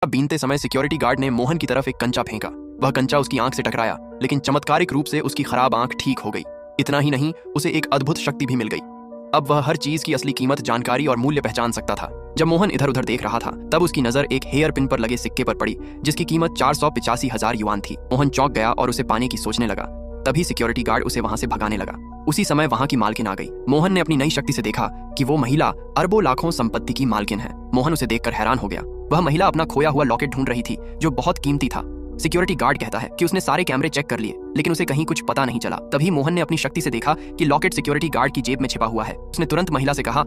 अब बीनते समय security guard ने मोहन की तरफ एक कंचा फेंका। वह कंचा उसकी आंख से टकराया, लेकिन चमत्कारिक रूप से उसकी खराब आंख ठीक हो गई। इतना ही नहीं, उसे एक अद्भुत शक्ति भी मिल गई। अब वह हर चीज की असली कीमत, जानकारी और मूल्य पहचान सकता था। जब मोहन इधर उधर देख रहा था, तब उसकी नजर एक हेयर पिन पर लगे सिक्के पर पड़ी, जिसकी कीमत 485,000 युआन थी। मोहन चौंक गया और उसे पाने की सोचने लगा। तभी सिक्योरिटी गार्ड उसे वहां से भगाने लगा। उसी समय वहां की मालकिन आ गई। मोहन ने अपनी नई शक्ति से देखा कि वो महिला अरबों लाखों संपत्ति की मालकिन है। मोहन उसे देखकर हैरान हो गया। वह महिला अपना खोया हुआ लॉकेट ढूंढ रही थी, जो बहुत कीमती था। सिक्योरिटी गार्ड कहता है कि उसने सारे कैमरे चेक कर लिए, लेकिन उसे कहीं कुछ पता नहीं चला। तभी मोहन ने अपनी शक्ति से देखा कि लॉकेट सिक्योरिटी गार्ड की जेब में छिपा हुआ है। उसने तुरंत महिला से कहा,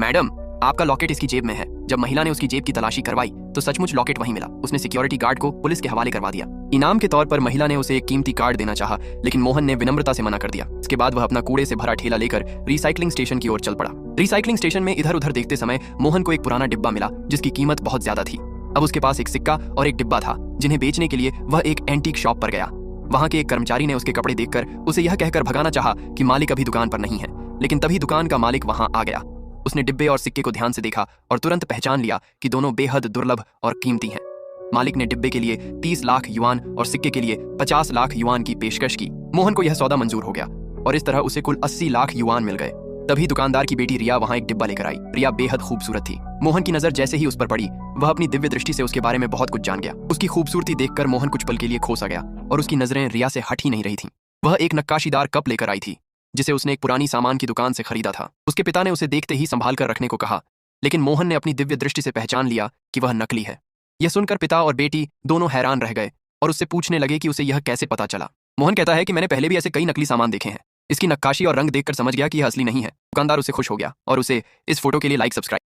मैडम, आपका लॉकेट इसकी जेब में है। जब महिला ने उसकी जेब की तलाशी करवाई तो सचमुच लॉकेट वहीं मिला। उसने सिक्योरिटी गार्ड को पुलिस के हवाले करवा दिया। इनाम के तौर पर महिला ने उसे एक कीमती कार्ड देना चाहा, लेकिन मोहन ने विनम्रता से मना कर दिया। इसके बाद वह अपना कूड़े से भरा ठेला लेकर रिसाइकलिंग स्टेशन की ओर चल पड़ा। रिसाइकलिंग स्टेशन में इधर उधर देखते समय मोहन को एक पुराना डिब्बा मिला, जिसकी कीमत बहुत ज्यादा थी। अब उसके पास एक सिक्का और एक डिब्बा था, जिन्हें बेचने के लिए वह एक एंटीक शॉप पर गया। वहां के एक कर्मचारी ने उसके कपड़े देखकर उसे यह कहकर भगाना चाहा कि मालिक अभी दुकान पर नहीं है, लेकिन तभी दुकान का मालिक वहां आ गया। उसने डिब्बे और सिक्के को ध्यान से देखा और तुरंत पहचान लिया कि दोनों बेहद दुर्लभ और कीमती हैं। मालिक ने डिब्बे के लिए 30 लाख युआन और सिक्के के लिए 50 लाख युआन की पेशकश की। मोहन को यह सौदा मंजूर हो गया और इस तरह उसे कुल 80 लाख युआन मिल गए। तभी दुकानदार की बेटी रिया वहां एक डिब्बा लेकर आई। रिया बेहद खूबसूरत थी। मोहन की नजर जैसे ही उस पर पड़ी, वह अपनी दिव्य दृष्टि से उसके बारे में बहुत कुछ जान गया। उसकी खूबसूरती देखकर मोहन कुछ पल के लिए खो सा गया और उसकी नजरें रिया से हट ही नहीं रही थीं। वह एक नक्काशीदार कप लेकर आई थी, जिसे उसने एक पुरानी सामान की दुकान से खरीदा था। उसके पिता ने उसे देखते ही संभाल कर रखने को कहा, लेकिन मोहन ने अपनी दिव्य दृष्टि से पहचान लिया कि वह नकली है। यह सुनकर पिता और बेटी दोनों हैरान रह गए और उससे पूछने लगे कि उसे यह कैसे पता चला। मोहन कहता है कि मैंने पहले भी ऐसे कई नकली सामान देखे हैं। इसकी नक्काशी और रंग देखकर समझ गया कि यह असली नहीं है। दुकानदार उसे खुश हो गया और उसे इस फोटो के लिए लाइक सब्सक्राइब